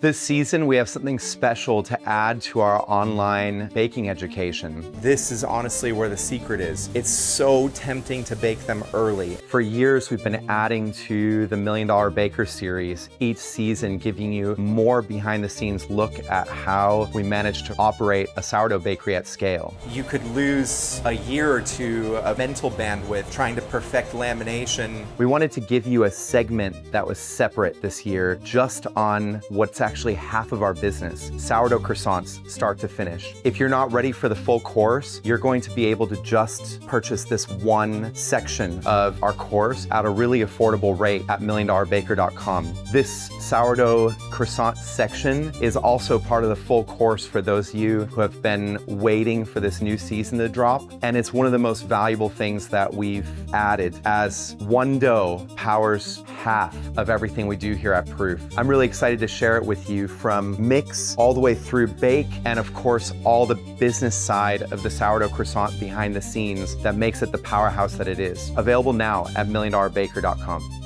This season, we have something special to add to our online baking education. This is honestly where the secret is. It's so tempting to bake them early. For years, we've been adding to the $1 Million Baker series, each season giving you more behind the scenes look at how we managed to operate a sourdough bakery at scale. You could lose a year or two of mental bandwidth trying to perfect lamination. We wanted to give you a segment that was separate this year just on what's actually half of our business, sourdough croissants, start to finish. If you're not ready for the full course, you're going to be able to just purchase this one section of our course at a really affordable rate at milliondollarbaker.com. This sourdough croissant section is also part of the full course for those of you who have been waiting for this new season to drop. And it's one of the most valuable things that we've added, as one dough powers half of everything we do here at Proof. I'm really excited to share it with you, from mix all the way through bake, and of course all the business side of the sourdough croissant behind the scenes that makes it the powerhouse that it is. Available now at milliondollarbaker.com.